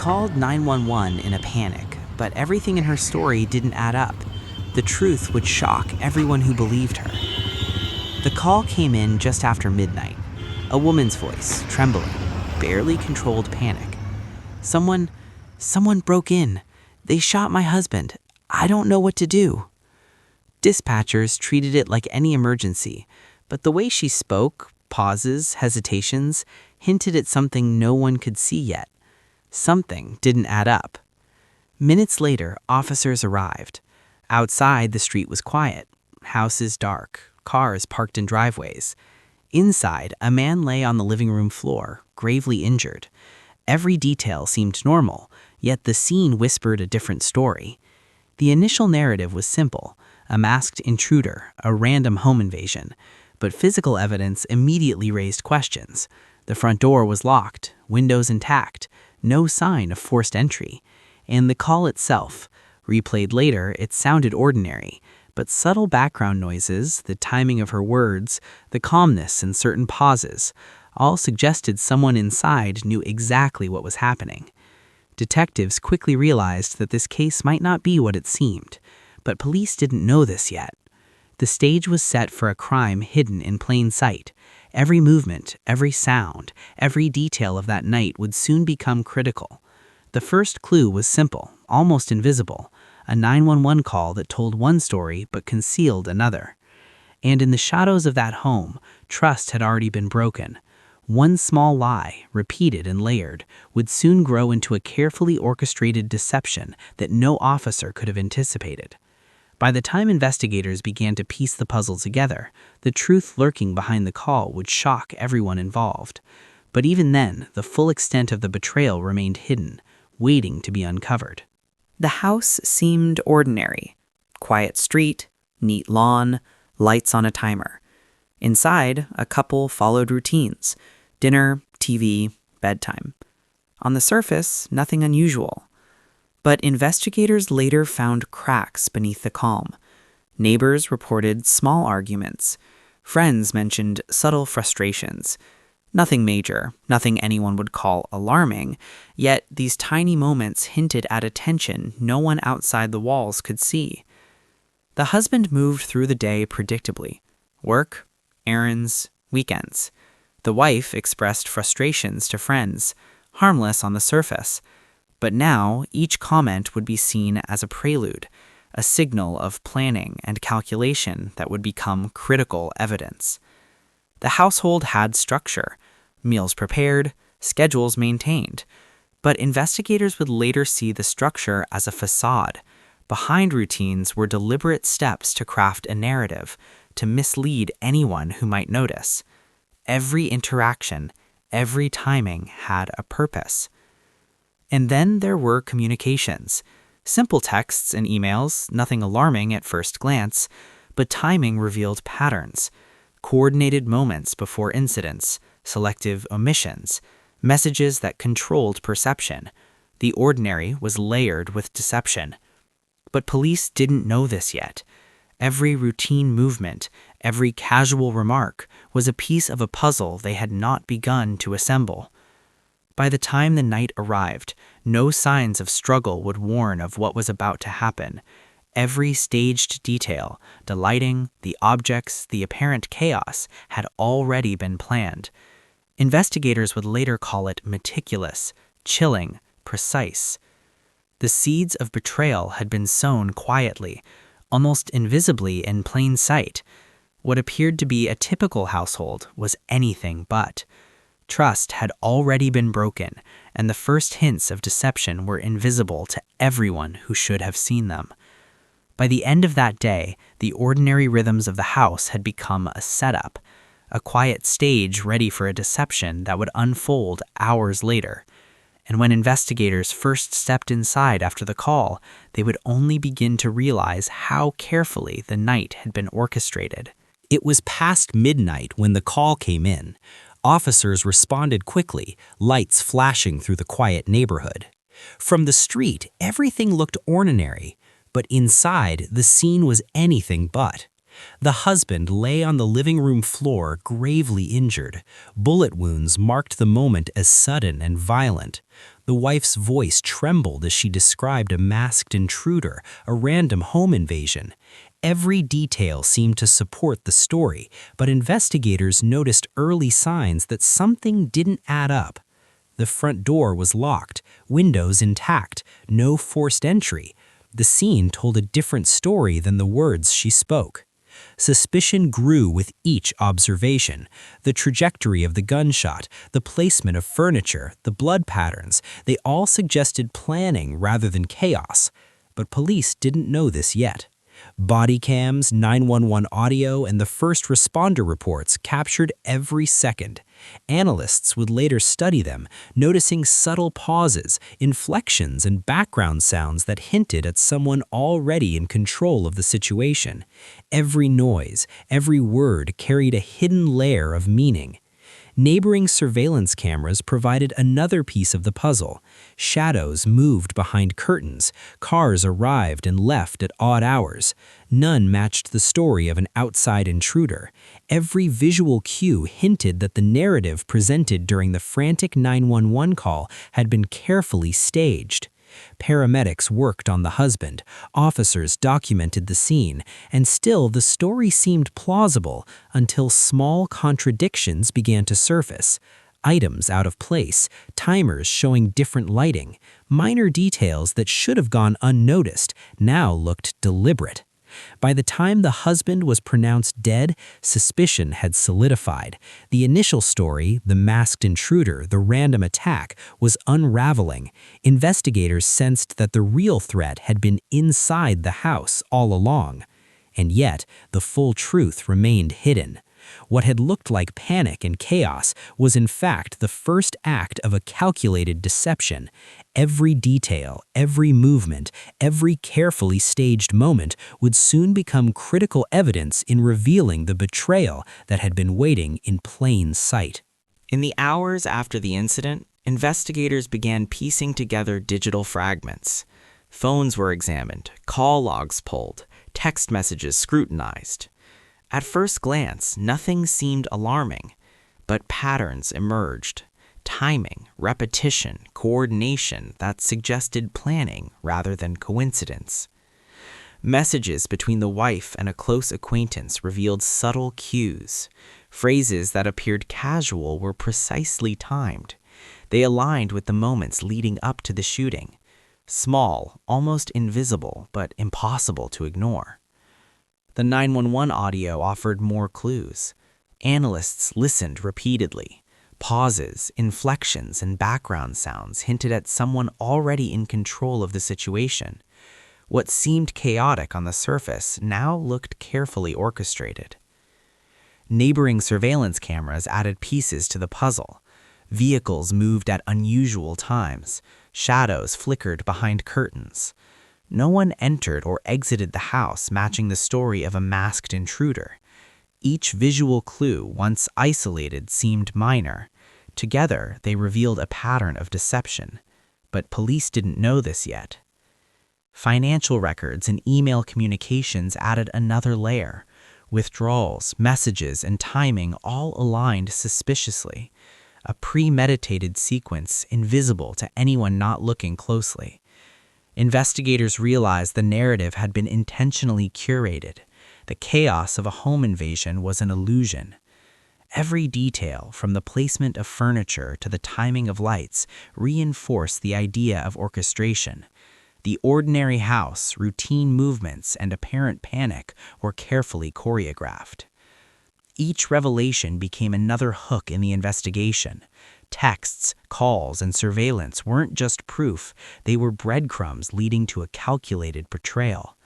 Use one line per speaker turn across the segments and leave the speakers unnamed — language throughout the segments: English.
called 911 in a panic, but everything in her story didn't add up. The truth would shock everyone who believed her. The call came in just after midnight. A woman's voice, trembling, barely controlled panic. Someone broke in. They shot my husband. I don't know what to do." Dispatchers treated it like any emergency, but the way she spoke, pauses, hesitations, hinted at something no one could see yet. Something didn't add up. Minutes later, officers arrived. Outside, the street was quiet. Houses dark, cars parked in driveways. Inside, a man lay on the living room floor, gravely injured. Every detail seemed normal, yet the scene whispered a different story. The initial narrative was simple: a masked intruder, a random home invasion. But physical evidence immediately raised questions. The front door was locked, windows intact, no sign of forced entry. And the call itself, replayed later, it sounded ordinary, but subtle background noises, the timing of her words, the calmness in certain pauses, all suggested someone inside knew exactly what was happening. Detectives quickly realized that this case might not be what it seemed, but police didn't know this yet. The stage was set for a crime hidden in plain sight. Every movement, every sound, every detail of that night would soon become critical. The first clue was simple, almost invisible, a 911 call that told one story but concealed another. And in the shadows of that home, trust had already been broken. One small lie, repeated and layered, would soon grow into a carefully orchestrated deception that no officer could have anticipated. By the time investigators began to piece the puzzle together, the truth lurking behind the call would shock everyone involved. But even then, the full extent of the betrayal remained hidden, waiting to be uncovered.
The house seemed ordinary. Quiet street, neat lawn, lights on a timer. Inside, a couple followed routines: dinner, TV, bedtime. On the surface, nothing unusual. But investigators later found cracks beneath the calm. Neighbors reported small arguments. Friends mentioned subtle frustrations. Nothing major, nothing anyone would call alarming, yet these tiny moments hinted at a tension no one outside the walls could see. The husband moved through the day predictably. Work, errands, weekends. The wife expressed frustrations to friends, harmless on the surface. But now, each comment would be seen as a prelude, a signal of planning and calculation that would become critical evidence. The household had structure, meals prepared, schedules maintained. But investigators would later see the structure as a facade. Behind routines were deliberate steps to craft a narrative, to mislead anyone who might notice. Every interaction, every timing had a purpose. And then there were communications. Simple texts and emails, nothing alarming at first glance, but timing revealed patterns. Coordinated moments before incidents, selective omissions, messages that controlled perception. The ordinary was layered with deception. But police didn't know this yet. Every routine movement, every casual remark was a piece of a puzzle they had not begun to assemble. By the time the night arrived, no signs of struggle would warn of what was about to happen. Every staged detail, the lighting, the objects, the apparent chaos, had already been planned. Investigators would later call it meticulous, chilling, precise. The seeds of betrayal had been sown quietly, almost invisibly in plain sight. What appeared to be a typical household was anything but. Trust had already been broken, and the first hints of deception were invisible to everyone who should have seen them. By the end of that day, the ordinary rhythms of the house had become a setup, a quiet stage ready for a deception that would unfold hours later. And when investigators first stepped inside after the call, they would only begin to realize how carefully the night had been orchestrated.
It was past midnight when the call came in. Officers responded quickly, lights flashing through the quiet neighborhood. From the street, everything looked ordinary, but inside, the scene was anything but. The husband lay on the living room floor, gravely injured. Bullet wounds marked the moment as sudden and violent. The wife's voice trembled as she described a masked intruder, a random home invasion. Every detail seemed to support the story, but investigators noticed early signs that something didn't add up. The front door was locked, windows intact, no forced entry. The scene told a different story than the words she spoke. Suspicion grew with each observation. The trajectory of the gunshot, the placement of furniture, the blood patterns, they all suggested planning rather than chaos. But police didn't know this yet. Body cams, 911 audio, and the first responder reports captured every second. Analysts would later study them, noticing subtle pauses, inflections, and background sounds that hinted at someone already in control of the situation. Every noise, every word carried a hidden layer of meaning. Neighboring surveillance cameras provided another piece of the puzzle. Shadows moved behind curtains, cars arrived and left at odd hours. None matched the story of an outside intruder. Every visual cue hinted that the narrative presented during the frantic 911 call had been carefully staged. Paramedics worked on the husband, officers documented the scene, and still the story seemed plausible until small contradictions began to surface. Items out of place, timers showing different lighting, minor details that should have gone unnoticed now looked deliberate. By the time the husband was pronounced dead, suspicion had solidified. The initial story, the masked intruder, the random attack, was unraveling. Investigators sensed that the real threat had been inside the house all along. And yet, the full truth remained hidden. What had looked like panic and chaos was in fact the first act of a calculated deception. Every detail, every movement, every carefully staged moment would soon become critical evidence in revealing the betrayal that had been waiting in plain sight.
In the hours after the incident, investigators began piecing together digital fragments. Phones were examined, call logs pulled, text messages scrutinized. At first glance, nothing seemed alarming, but patterns emerged. Timing, repetition, coordination that suggested planning rather than coincidence. Messages between the wife and a close acquaintance revealed subtle cues. Phrases that appeared casual were precisely timed. They aligned with the moments leading up to the shooting. Small, almost invisible, but impossible to ignore. The 911 audio offered more clues. Analysts listened repeatedly. Pauses, inflections, and background sounds hinted at someone already in control of the situation. What seemed chaotic on the surface now looked carefully orchestrated. Neighboring surveillance cameras added pieces to the puzzle. Vehicles moved at unusual times. Shadows flickered behind curtains. No one entered or exited the house, matching the story of a masked intruder. Each visual clue, once isolated, seemed minor. Together, they revealed a pattern of deception. But police didn't know this yet. Financial records and email communications added another layer. Withdrawals, messages, and timing all aligned suspiciously. A premeditated sequence invisible to anyone not looking closely. Investigators realized the narrative had been intentionally curated. The chaos of a home invasion was an illusion. Every detail, from the placement of furniture to the timing of lights, reinforced the idea of orchestration. The ordinary house, routine movements, and apparent panic were carefully choreographed. Each revelation became another hook in the investigation. Texts, calls, and surveillance weren't just proof, they were breadcrumbs leading to a calculated betrayal.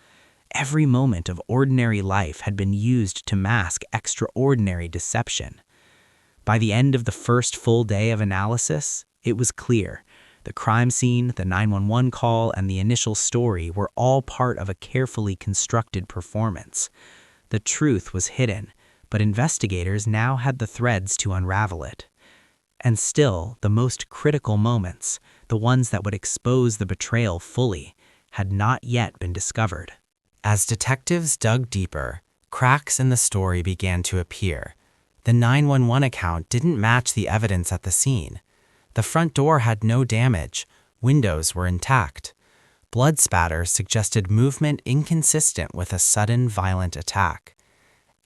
Every moment of ordinary life had been used to mask extraordinary deception. By the end of the first full day of analysis, it was clear. The crime scene, the 911 call, and the initial story were all part of a carefully constructed performance. The truth was hidden, but investigators now had the threads to unravel it. And still, the most critical moments, the ones that would expose the betrayal fully, had not yet been discovered.
As detectives dug deeper, cracks in the story began to appear. The 911 account didn't match the evidence at the scene.
The front door had no damage. Windows were intact. Blood spatter suggested movement inconsistent with a sudden violent attack.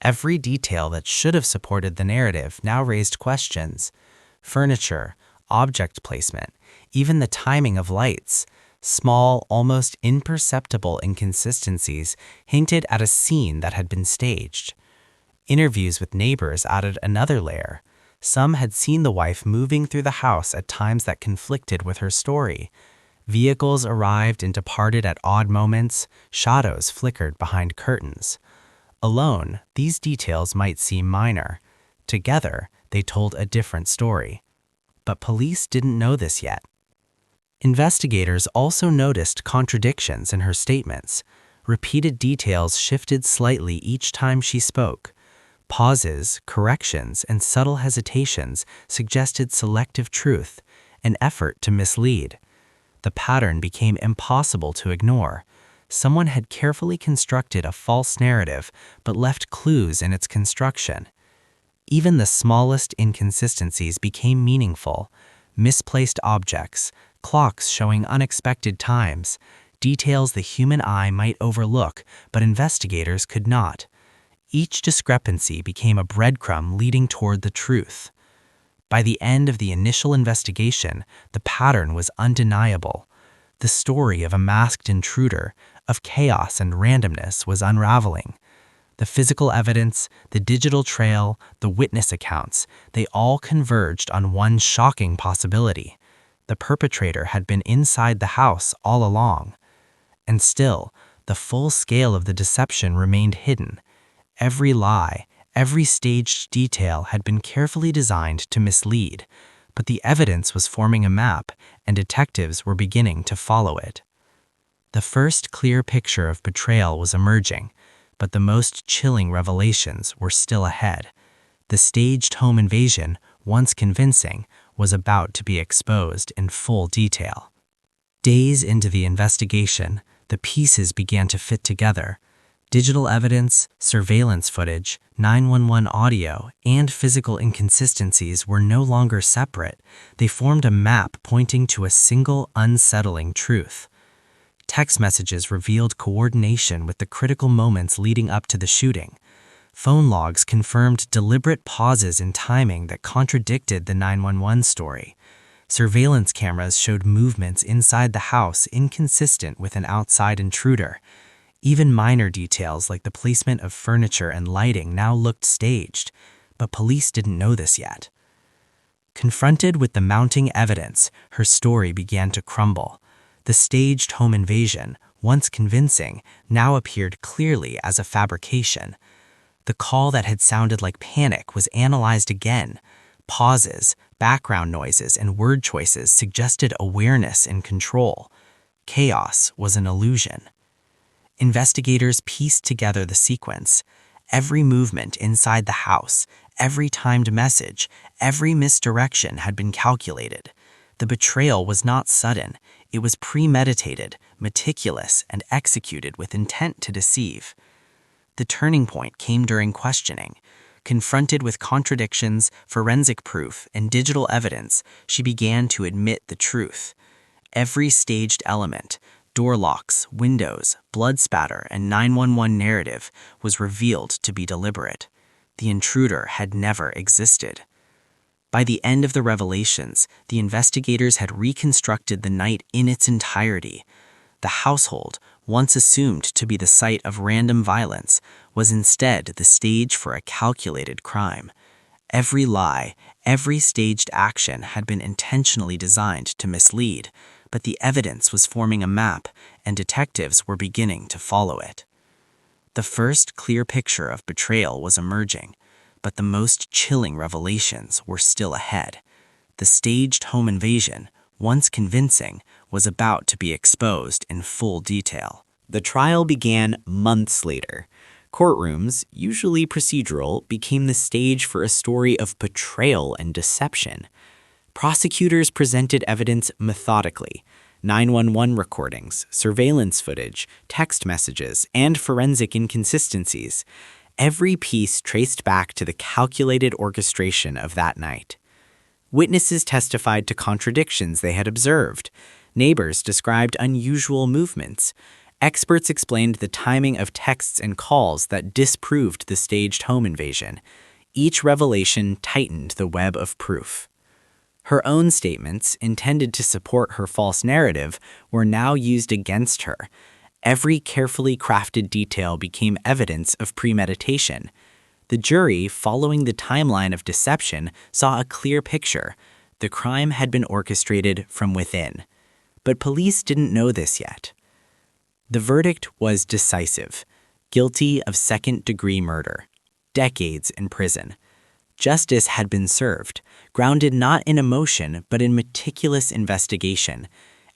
Every detail that should have supported the narrative now raised questions. Furniture, object placement, even the timing of lights. Small, almost imperceptible inconsistencies hinted at a scene that had been staged. Interviews with neighbors added another layer. Some had seen the wife moving through the house at times that conflicted with her story. Vehicles arrived and departed at odd moments, shadows flickered behind curtains. Alone, these details might seem minor. Together, they told a different story. But police didn't know this yet. Investigators also noticed contradictions in her statements. Repeated details shifted slightly each time she spoke. Pauses, corrections, and subtle hesitations suggested selective truth, an effort to mislead. The pattern became impossible to ignore. Someone had carefully constructed a false narrative but left clues in its construction. Even the smallest inconsistencies became meaningful. Misplaced objects, clocks showing unexpected times, details the human eye might overlook but investigators could not. Each discrepancy became a breadcrumb leading toward the truth. By the end of the initial investigation, the pattern was undeniable. The story of a masked intruder, of chaos and randomness, was unraveling. The physical evidence, the digital trail, the witness accounts, they all converged on one shocking possibility. The perpetrator had been inside the house all along. And still, the full scale of the deception remained hidden. Every lie, every staged detail had been carefully designed to mislead, but the evidence was forming a map, and detectives were beginning to follow it. The first clear picture of betrayal was emerging, but the most chilling revelations were still ahead. The staged home invasion, once convincing, was about to be exposed in full detail. Days into the investigation, the pieces began to fit together. Digital evidence, surveillance footage, 911 audio, and physical inconsistencies were no longer separate. They formed a map pointing to a single, unsettling truth. Text messages revealed coordination with the critical moments leading up to the shooting. Phone logs confirmed deliberate pauses in timing that contradicted the 911 story. Surveillance cameras showed movements inside the house inconsistent with an outside intruder. Even minor details like the placement of furniture and lighting now looked staged, but police didn't know this yet. Confronted with the mounting evidence, her story began to crumble. The staged home invasion, once convincing, now appeared clearly as a fabrication. The call that had sounded like panic was analyzed again. Pauses, background noises, and word choices suggested awareness and control. Chaos was an illusion. Investigators pieced together the sequence. Every movement inside the house, every timed message, every misdirection had been calculated. The betrayal was not sudden. It was premeditated, meticulous, and executed with intent to deceive. The turning point came during questioning. Confronted with contradictions, forensic proof, and digital evidence, she began to admit the truth. Every staged element, door locks, windows, blood spatter, and 911 narrative, was revealed to be deliberate. The intruder had never existed. By the end of the revelations, the investigators had reconstructed the night in its entirety. The household, once assumed to be the site of random violence, was instead the stage for a calculated crime. Every lie, every staged action had been intentionally designed to mislead, but the evidence was forming a map, and detectives were beginning to follow it. The first clear picture of betrayal was emerging, but the most chilling revelations were still ahead. The staged home invasion, once convincing, was about to be exposed in full detail.
The trial began months later. Courtrooms, usually procedural, became the stage for a story of betrayal and deception. Prosecutors presented evidence methodically: 911 recordings, surveillance footage, text messages, and forensic inconsistencies. Every piece traced back to the calculated orchestration of that night. Witnesses testified to contradictions they had observed. Neighbors described unusual movements. Experts explained the timing of texts and calls that disproved the staged home invasion. Each revelation tightened the web of proof. Her own statements, intended to support her false narrative, were now used against her. Every carefully crafted detail became evidence of premeditation. The jury, following the timeline of deception, saw a clear picture. The crime had been orchestrated from within. But police didn't know this yet. The verdict was decisive: guilty of second-degree murder. Decades in prison. Justice had been served, grounded not in emotion but in meticulous investigation.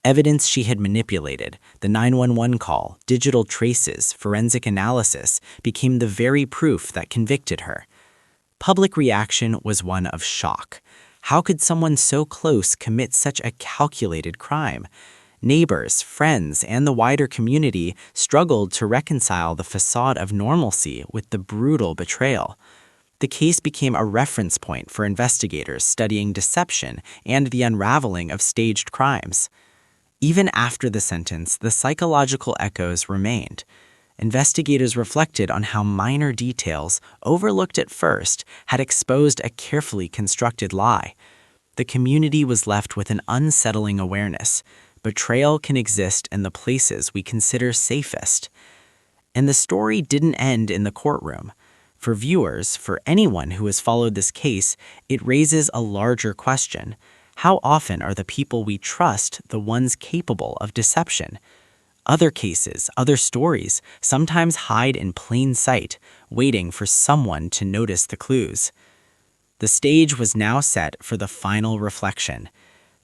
Evidence she had manipulated, the 911 call, digital traces, forensic analysis, became the very proof that convicted her. Public reaction was one of shock. How could someone so close commit such a calculated crime? Neighbors, friends, and the wider community struggled to reconcile the facade of normalcy with the brutal betrayal. The case became a reference point for investigators studying deception and the unraveling of staged crimes. Even after the sentence, the psychological echoes remained. Investigators reflected on how minor details, overlooked at first, had exposed a carefully constructed lie. The community was left with an unsettling awareness. Betrayal can exist in the places we consider safest. And the story didn't end in the courtroom. For viewers, for anyone who has followed this case, it raises a larger question. How often are the people we trust the ones capable of deception? Other cases, other stories, sometimes hide in plain sight, waiting for someone to notice the clues. The stage was now set for the final reflection.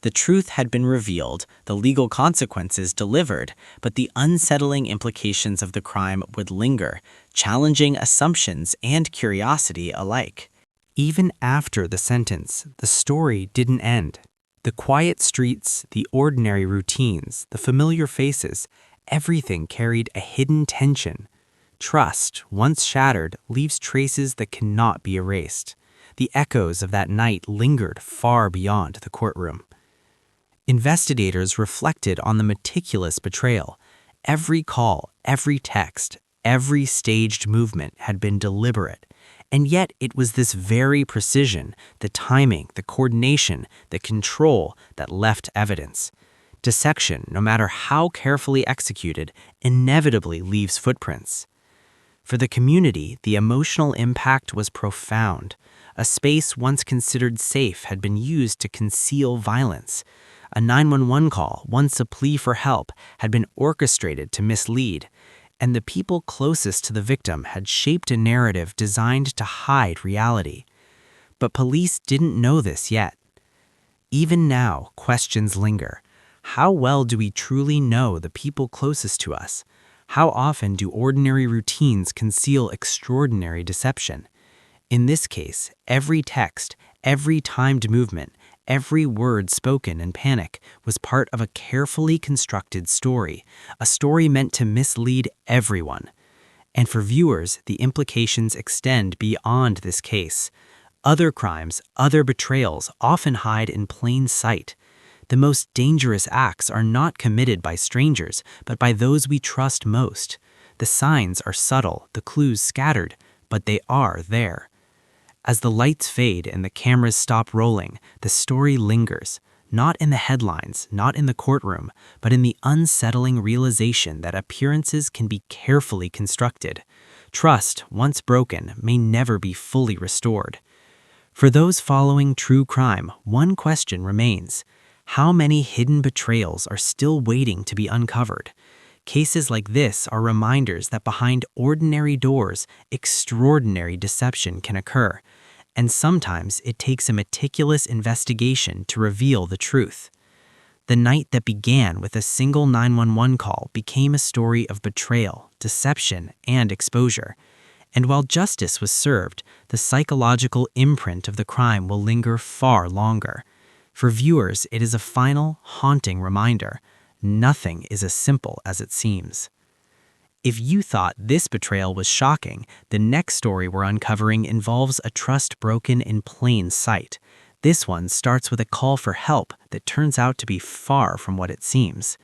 The truth had been revealed, the legal consequences delivered, but the unsettling implications of the crime would linger, challenging assumptions and curiosity alike.
Even after the sentence, the story didn't end. The quiet streets, the ordinary routines, the familiar faces, everything carried a hidden tension. Trust, once shattered, leaves traces that cannot be erased. The echoes of that night lingered far beyond the courtroom. Investigators reflected on the meticulous betrayal. Every call, every text, every staged movement had been deliberate. And yet it was this very precision, the timing, the coordination, the control that left evidence. Deception, no matter how carefully executed, inevitably leaves footprints. For the community, the emotional impact was profound. A space once considered safe had been used to conceal violence. A 911 call, once a plea for help, had been orchestrated to mislead. And the people closest to the victim had shaped a narrative designed to hide reality. But police didn't know this yet. Even now, questions linger. How well do we truly know the people closest to us? How often do ordinary routines conceal extraordinary deception? In this case, every text, every timed movement, every word spoken in panic was part of a carefully constructed story, a story meant to mislead everyone. And for viewers, the implications extend beyond this case. Other crimes, other betrayals often hide in plain sight. The most dangerous acts are not committed by strangers, but by those we trust most. The signs are subtle, the clues scattered, but they are there. As the lights fade and the cameras stop rolling, the story lingers, not in the headlines, not in the courtroom, but in the unsettling realization that appearances can be carefully constructed. Trust, once broken, may never be fully restored. For those following true crime, one question remains. How many hidden betrayals are still waiting to be uncovered? Cases like this are reminders that behind ordinary doors, extraordinary deception can occur. And sometimes it takes a meticulous investigation to reveal the truth. The night that began with a single 911 call became a story of betrayal, deception, and exposure. And while justice was served, the psychological imprint of the crime will linger far longer. For viewers, it is a final, haunting reminder. Nothing is as simple as it seems. If you thought this betrayal was shocking, the next story we're uncovering involves a trust broken in plain sight.
This one starts with a call for help that turns out to be far from what it seems.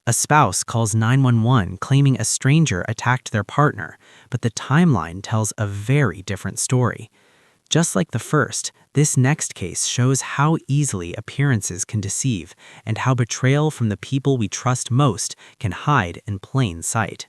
A spouse calls 911 claiming a stranger attacked their partner, but the timeline tells a very different story. Just like the first, this next case shows how easily appearances can deceive and how betrayal from the people we trust most can hide in plain sight.